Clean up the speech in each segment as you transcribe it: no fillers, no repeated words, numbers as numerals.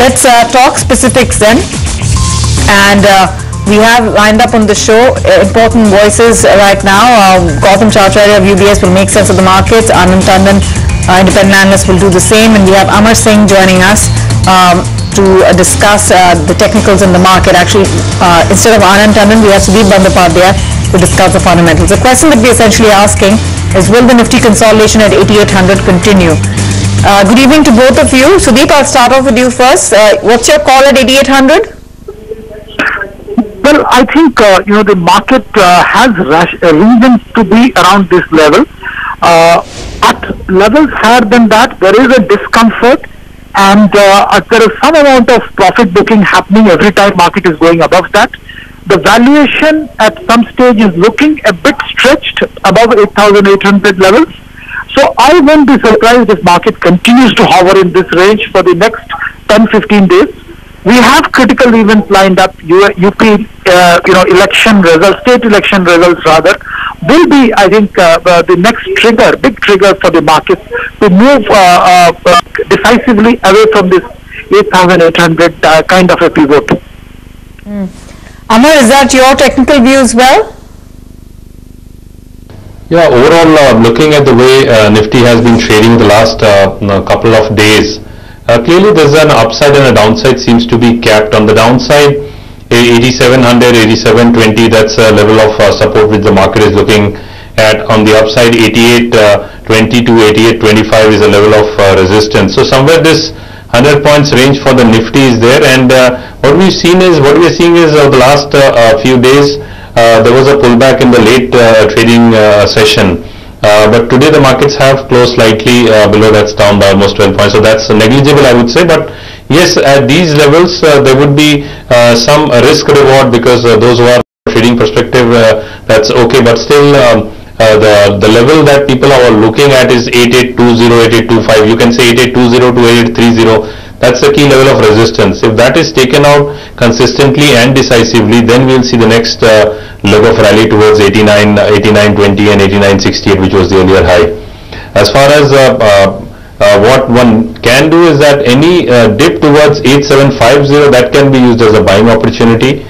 let's talk specifics then. And we have lined up on the show important voices right now. Gautam Chacharya of UBS will make sense of the markets. Anand Tandon, independent analyst, will do the same. And we have Amar Singh joining us to discuss the technicals in the market. Actually, instead of Anand Tandon, we have Sudhir Bandyopadhyay to discuss the fundamentals. The question that we're essentially asking is, will the Nifty consolidation at 8,800 continue? Good evening to both of you. Sudeep, I'll start off with you first. What's your call at 8,800? Well, I think the market has reasons to be around this level. At levels higher than that, there is a discomfort, and there is some amount of profit booking happening every time market is going above that. The valuation at some stage is looking a bit stretched above 8,800 levels. So I won't be surprised if market continues to hover in this range for the next 10-15 days. We have critical events lined up. UP, election results, state election results rather, will be, I think, the next trigger, big trigger for the markets to move decisively away from this 8,800 kind of a pivot. Amar, is that your technical view as well? Yeah, overall, looking at the way Nifty has been trading the last couple of days, clearly there's an upside and a downside seems to be capped. On the downside, 8,700, 8,720, that's a level of support which the market is looking at. On the upside, 8,820 to 8,825 is a level of resistance. So somewhere this 100 points range for the Nifty is there, and what we are seeing is over the last few days there was a pullback in the late trading session. But today the markets have closed slightly below. That's down by almost 12 points. So that's negligible, I would say. But yes, at these levels there would be some risk reward, because those who are trading perspective, that's okay. But still, the level that people are looking at is 8820, 8825. You can say 8820 to 8830. That's the key level of resistance. If that is taken out consistently and decisively, then we'll see the next leg of rally towards 8920 and 8968, which was the earlier high. As far as what one can do is that any dip towards 8750, that can be used as a buying opportunity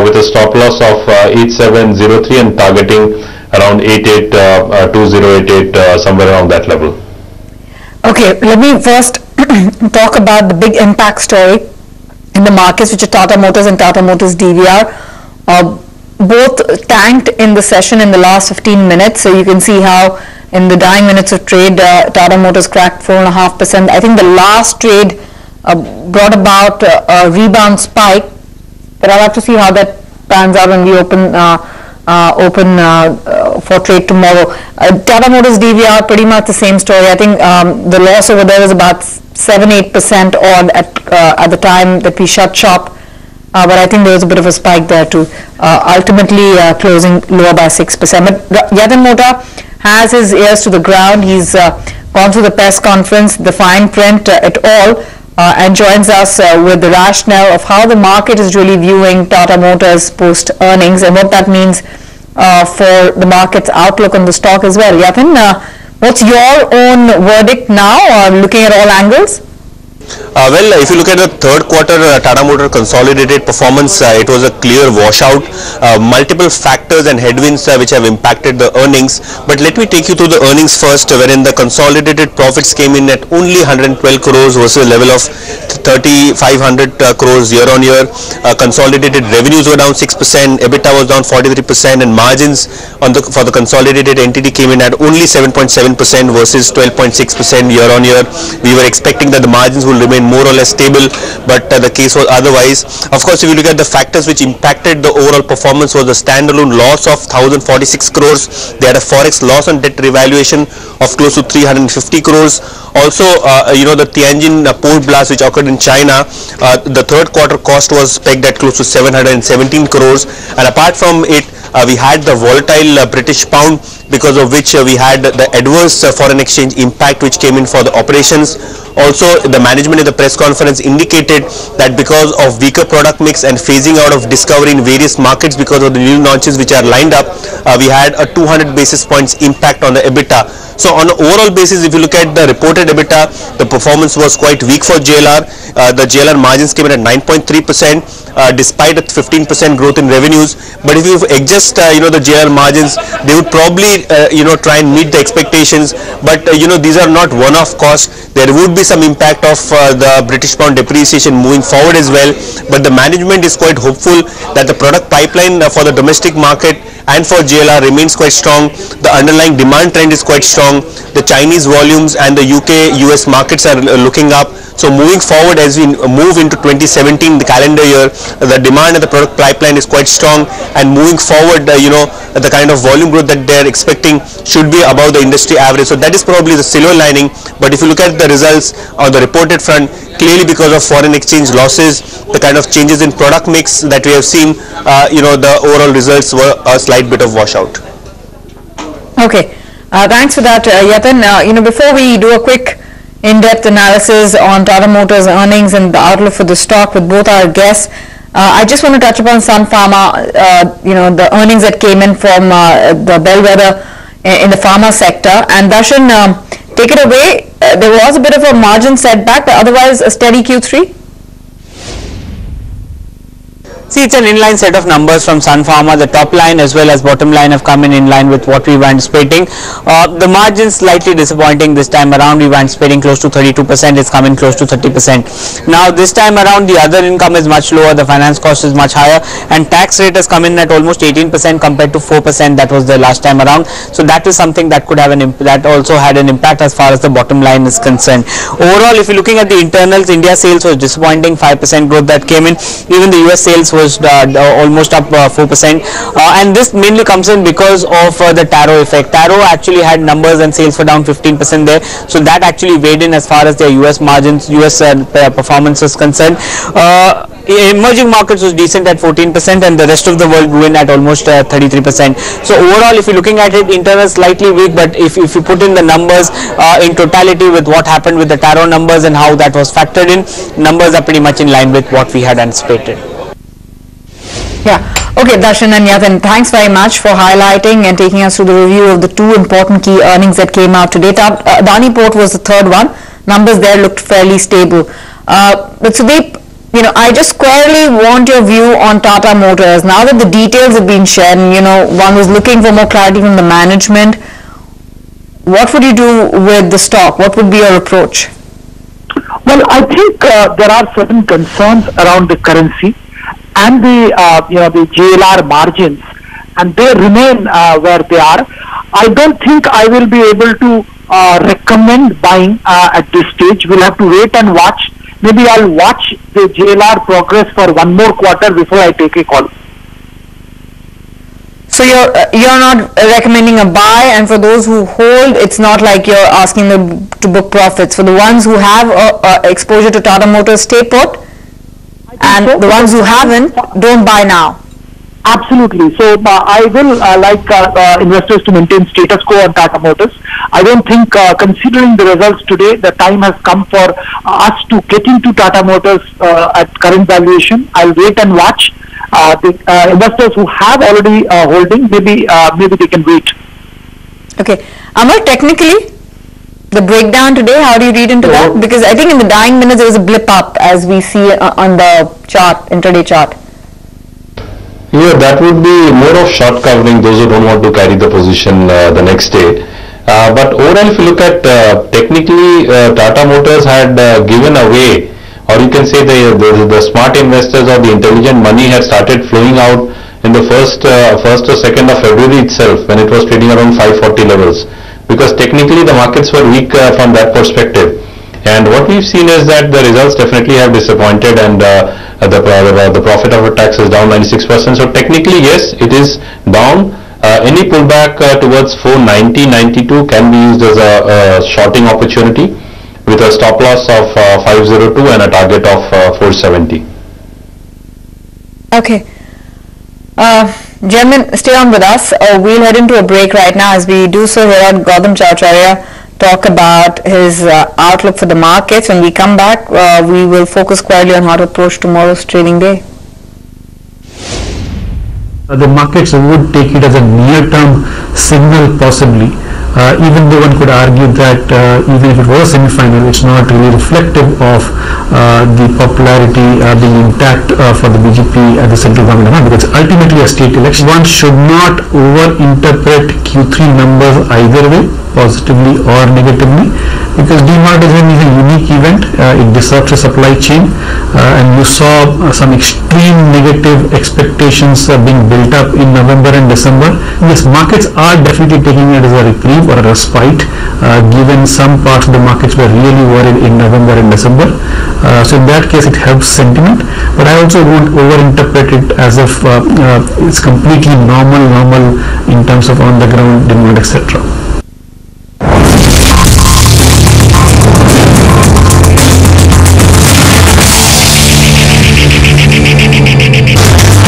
with a stop loss of 8703 and targeting around 8820, 88, somewhere around that level. Okay, let me first talk about the big impact story in the markets, which are Tata Motors and Tata Motors DVR. Both tanked in the session in the last 15 minutes. So you can see how in the dying minutes of trade, Tata Motors cracked 4.5%. I think the last trade brought about a rebound spike, but I'll have to see how that pans out when we open for trade tomorrow. Tata Motors DVR, pretty much the same story. I think the loss over there was about 7-8% odd at the time that we shut shop, but I think there was a bit of a spike there too, ultimately closing lower by 6%. But Yatin Mota has his ears to the ground. He's gone through the press conference, the fine print, it all, and joins us with the rationale of how the market is really viewing Tata Motors post earnings and what that means for the market's outlook on the stock as well. Yatin, what's your own verdict now, looking at all angles? Well, if you look at the third quarter Tata Motor consolidated performance, it was a clear washout. Multiple factors and headwinds which have impacted the earnings. But let me take you through the earnings first, wherein the consolidated profits came in at only 112 crores versus a level of 3,500 crores year on year. Consolidated revenues were down 6%, EBITDA was down 43%, and margins for the consolidated entity came in at only 7.7% versus 12.6% year on year. We were expecting that the margins will remain more or less stable, but the case was otherwise. Of course, if you look at the factors which impacted the overall performance, was the standalone loss of 1,046 crores. They had a forex loss on debt revaluation of close to 350 crores. Also, the Tianjin port blast which occurred in China, the third quarter cost was pegged at close to 717 crores. And apart from it, we had the volatile British pound because of which we had the adverse foreign exchange impact which came in for the operations. Also, the management in the press conference indicated that because of weaker product mix and phasing out of Discovery in various markets because of the new launches which are lined up, we had a 200 basis points impact on the EBITDA. So on an overall basis, if you look at the reported EBITDA, the performance was quite weak for JLR. The JLR margins came in at 9.3%. Despite a 15% growth in revenues, but if you adjust the JLR margins, they would probably try and meet the expectations, but these are not one-off costs. There would be some impact of the British pound depreciation moving forward as well, but the management is quite hopeful that the product pipeline for the domestic market and for JLR remains quite strong. The underlying demand trend is quite strong. The Chinese volumes and the UK, US markets are looking up. So moving forward, as we move into 2017, the calendar year, the demand and the product pipeline is quite strong, and moving forward, the kind of volume growth that they're expecting should be above the industry average. So that is probably the silver lining. But if you look at the results on the reported front, clearly because of foreign exchange losses, the kind of changes in product mix that we have seen, the overall results were a slight bit of washout. Okay, thanks for that, Yatin. Before we do a quick in-depth analysis on Tata Motors earnings and the outlook for the stock with both our guests, I just want to touch upon Sun Pharma, the earnings that came in from the bellwether in the pharma sector. And Darshan, take it away. There was a bit of a margin setback, but otherwise a steady Q3. See, it's an inline set of numbers from Sun Pharma. The top line as well as bottom line have come in line with what we were anticipating. The margins slightly disappointing this time around. We were anticipating close to 32%. It's coming close to 30%. Now, this time around, the other income is much lower. The finance cost is much higher, and tax rate has come in at almost 18% compared to 4% that was the last time around. So that is something that could have that also had an impact as far as the bottom line is concerned. Overall, if you're looking at the internals, India sales was disappointing, 5% growth that came in. Even the US sales was almost up 4%, and this mainly comes in because of the Taro effect. Taro actually had numbers and sales were down 15% there, so that actually weighed in as far as their US margins, US performance is concerned. Emerging markets was decent at 14%, and the rest of the world grew in at almost 33%. So overall, if you're looking at it, internal slightly weak, but if you put in the numbers in totality with what happened with the Taro numbers and how that was factored in, numbers are pretty much in line with what we had anticipated. Yeah. Okay, Darshan and Yatin, thanks very much for highlighting and taking us through the review of the two important key earnings that came out today. Adani Port was the third one. Numbers there looked fairly stable. But Sudeep, I just squarely want your view on Tata Motors. Now that the details have been shared, one was looking for more clarity from the management. What would you do with the stock? What would be your approach? Well, I think there are certain concerns around the currency and the JLR margins, and they remain where they are. I don't think I will be able to recommend buying at this stage. We'll have to wait and watch. Maybe I'll watch the JLR progress for one more quarter before I take a call. So you're not recommending a buy, and for those who hold, it's not like you're asking them to book profits. For the ones who have exposure to Tata Motors, stay put. And the ones who haven't, don't buy now. Absolutely. So I will like investors to maintain status quo on Tata Motors. I don't think, considering the results today, the time has come for us to get into Tata Motors at current valuation. I'll wait and watch. The investors who have already holding, maybe they can wait. Okay. Amar, technically, the breakdown today, how do you read into that? Because I think in the dying minutes there was a blip up, as we see on the chart, intraday chart. Yeah, that would be more of short covering, those who don't want to carry the position the next day. But overall, if you look at technically, Tata Motors had given away, or you can say the smart investors or the intelligent money had started flowing out in the first or second of February itself, when it was trading around 540 levels. Because technically the markets were weak from that perspective, and what we've seen is that the results definitely have disappointed, and the profit after tax is down 96%. So technically, yes, it is down. Any pullback towards 490, 92 can be used as a shorting opportunity, with a stop loss of 502 and a target of 470. Okay. Gentlemen, stay on with us. We'll head into a break right now. As we do so, here on Gautam Chowcharya talk about his outlook for the markets. When we come back, we will focus quietly on how to approach tomorrow's trading day. The markets would take it as a near-term signal possibly, even though one could argue that even if it was a semi-final, it's not really reflective of the popularity being intact for the BJP at the central government, because ultimately a state election. One should not over-interpret Q3 numbers either way, positively or negatively, because demonetization is a unique event. It disrupts the supply chain, and you saw some extreme negative expectations being built up in November and December. Yes, markets are definitely taking it as a reprieve or a respite, given some parts of the markets were really worried in November and December. So in that case, it helps sentiment, but I also won't over-interpret it as if it's completely normal in terms of on the ground demand, etc.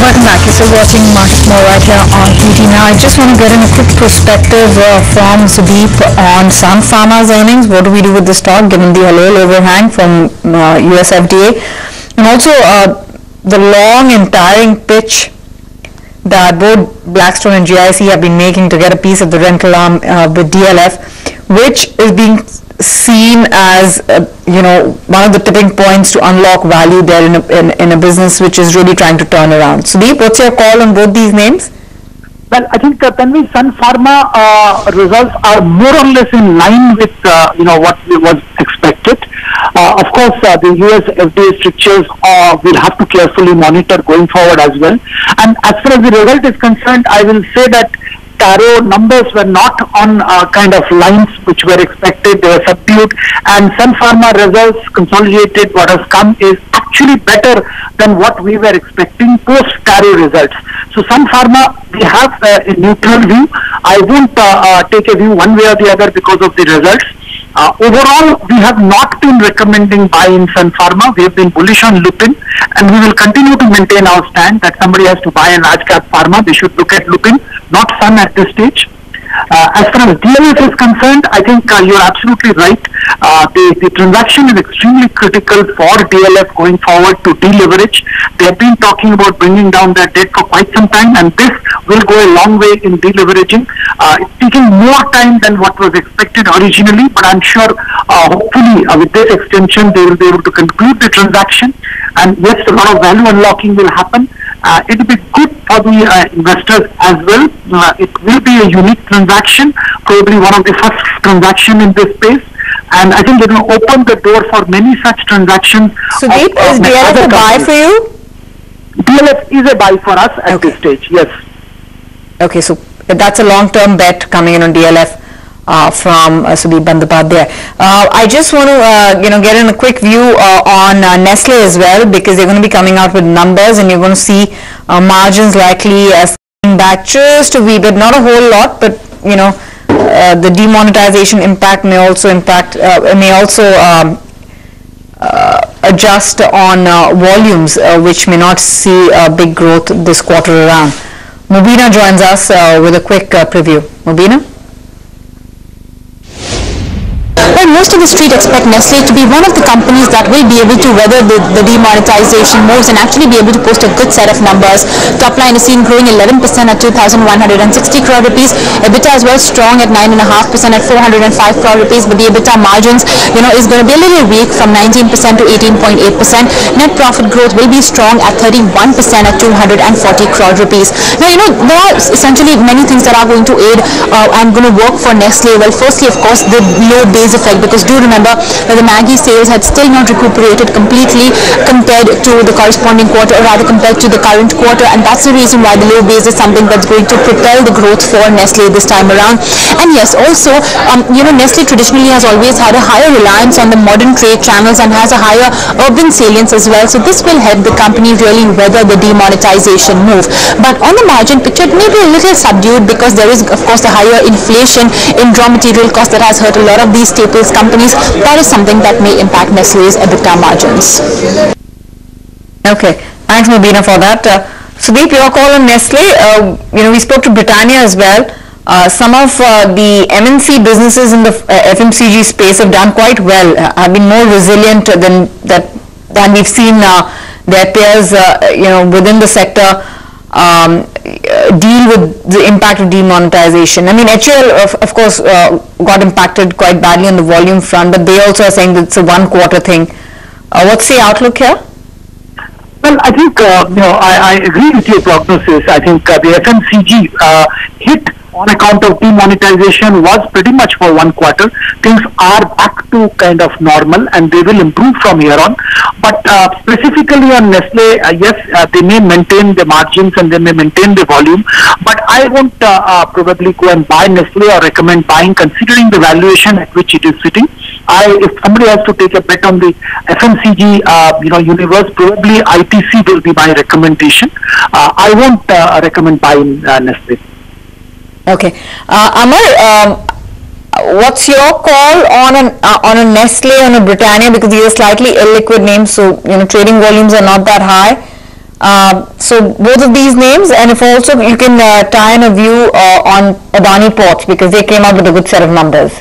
Welcome back. You're still watching Market More right here on PT. Now, I just want to get in a quick perspective from Sudeep on Sun Pharma's earnings. What do we do with the stock given the HALOL overhang from US FDA? And also the long and tiring pitch that both Blackstone and GIC have been making to get a piece of the rental arm with DLF, which is being seen as one of the tipping points to unlock value there in a business which is really trying to turn around. Sudeep, what's your call on both these names? Well, I think Tanvi, Sun Pharma results are more or less in line with what was expected. Of course, the US FDA strictures will have to carefully monitor going forward as well. And as far as the result is concerned, I will say that Taro numbers were not on kind of lines which were expected. They were subdued, and Sun Pharma results consolidated. What has come is actually better than what we were expecting post Taro results. So Sun Pharma, we have a neutral view. I won't take a view one way or the other because of the results. Overall, we have not been recommending buy in Sun Pharma. We have been bullish on Lupin, and we will continue to maintain our stand that somebody has to buy a large cap pharma. They should look at Lupin, not Sun at this stage. As far as DLF is concerned, I think you're absolutely right. The transaction is extremely critical for DLF going forward to deleverage. They have been talking about bringing down their debt for quite some time, and this will go a long way in deleveraging. It's taking more time than what was expected originally, but I'm sure hopefully with this extension they will be able to conclude the transaction, and yes, a lot of value unlocking will happen. It will be good for the investors as well. It will be a unique transaction, probably one of the first transactions in this space, and I think it will open the door for many such transactions. Sudeep, is DLF a buy for you? DLF is a buy for us at this stage, yes. Okay, so that's a long-term bet coming in on DLF. From Sudeep Bandyopadhyay. I just want to get in a quick view on Nestle as well, because they're going to be coming out with numbers, and you're going to see margins likely coming back just a wee bit, not a whole lot, but the demonetization impact may also adjust on volumes, which may not see big growth this quarter around. Mubina joins us with a quick preview. Mubina? Well, most of the street expect Nestle to be one of the companies that will be able to weather the demonetization moves and actually be able to post a good set of numbers. Top line is seen growing 11% at 2,160 crore rupees. EBITDA as well strong at 9.5% at 405 crore rupees, but the EBITDA margins, is going to be a little weak from 19% to 18.8%. Net profit growth will be strong at 31% at 240 crore rupees. Now, there are essentially many things that are going to aid and going to work for Nestle. Well, firstly, of course, the low base effect, because do remember that the Maggi sales had still not recuperated completely compared to the corresponding quarter, or rather compared to the current quarter, and that's the reason why the low base is something that's going to propel the growth for Nestle this time around. And yes, also, Nestle traditionally has always had a higher reliance on the modern trade channels and has a higher urban salience as well, so this will help the company really weather the demonetization move. But on the margin picture, it may be a little subdued because there is, of course, the higher inflation in raw material costs that has hurt a lot of these staples companies. That is something that may impact Nestle's EBITDA margins. Okay, thanks Mubina for that. Sudeep, your call on Nestle. We spoke to Britannia as well. Some of the MNC businesses in the FMCG space have done quite well, have been more resilient than we've seen their peers, within the sector deal with the impact of demonetization. I mean, HUL, of course, got impacted quite badly on the volume front, but they also are saying that it's a one-quarter thing. What's the outlook here? Well, I think, I agree with your prognosis. I think the FMCG hit on account of demonetization was pretty much for one quarter. Things are back to kind of normal and they will improve from here on. But specifically on Nestle, yes, they may maintain the margins and they may maintain the volume. But I won't probably go and buy Nestle or recommend buying considering the valuation at which it is sitting. If somebody has to take a bet on the FMCG, universe, probably ITC will be my recommendation. I won't recommend buying Nestle. Okay, Amar, what's your call on a Nestle, on a Britannia, because these are slightly illiquid names, so trading volumes are not that high. So both of these names, and if also you can tie in a view on Adani Ports, because they came out with a good set of numbers.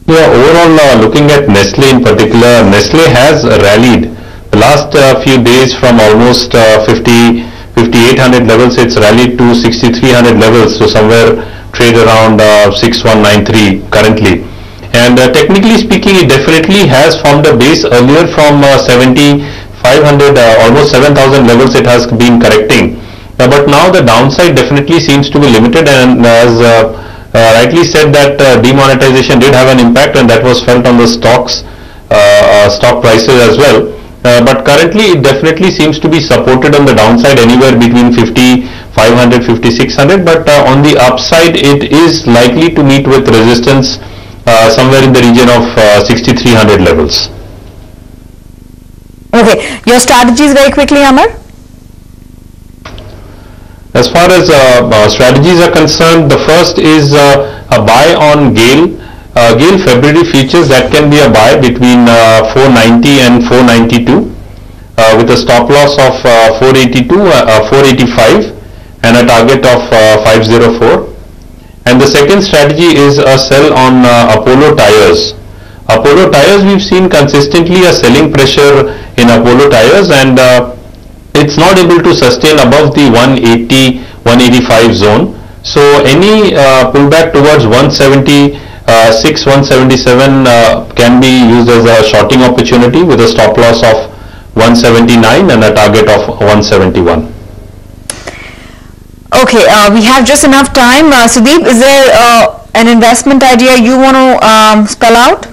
Yeah, overall, looking at Nestle in particular, Nestle has rallied the last few days from almost 5,800 levels. It's rallied to 6,300 levels, so somewhere trade around 6,193 currently. And technically speaking, it definitely has formed a base earlier from 7,500, almost 7,000 levels it has been correcting. But now the downside definitely seems to be limited, and as rightly said, that demonetization did have an impact, and that was felt on the stock prices as well. But currently it definitely seems to be supported on the downside anywhere between 5,500, 5,600, but on the upside it is likely to meet with resistance somewhere in the region of 6,300 levels. Okay, your strategies very quickly, Amar? As far as strategies are concerned, the first is a buy on GAIL. GAIL February futures, that can be a buy between 490 and 492 with a stop loss of 485 and a target of 504. And the second strategy is a sell on Apollo Tyres. Apollo Tyres, we've seen consistently a selling pressure in Apollo Tyres, and it's not able to sustain above the 180, 185 zone. So any pullback towards 176, 177 can be used as a shorting opportunity with a stop loss of 179 and a target of 171. Okay, we have just enough time. Sudeep, is there an investment idea you want to spell out?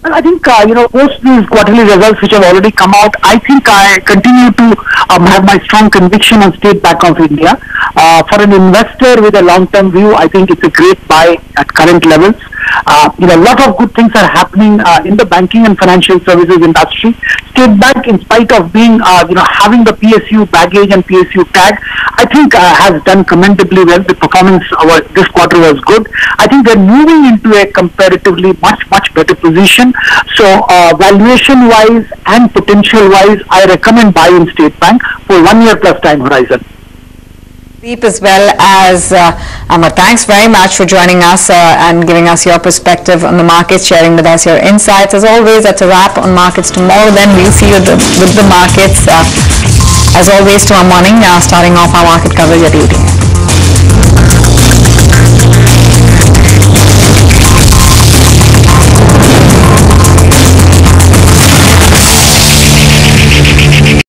Well, I think, post these quarterly results which have already come out, I think I continue to have my strong conviction on State Bank of India. For an investor with a long-term view, I think it's a great buy at current levels. A lot of good things are happening in the banking and financial services industry. State Bank, in spite of being, having the PSU baggage and PSU tag, I think has done commendably well. The performance this quarter was good. I think they're moving into a comparatively much better position. So valuation-wise and potential-wise, I recommend buying State Bank for 1 year plus time horizon. As well as Amar, thanks very much for joining us and giving us your perspective on the markets, sharing with us your insights. As always, that's a wrap on markets. Tomorrow then we'll see you with the markets. As always, tomorrow morning, starting off our market coverage at 8 a.m.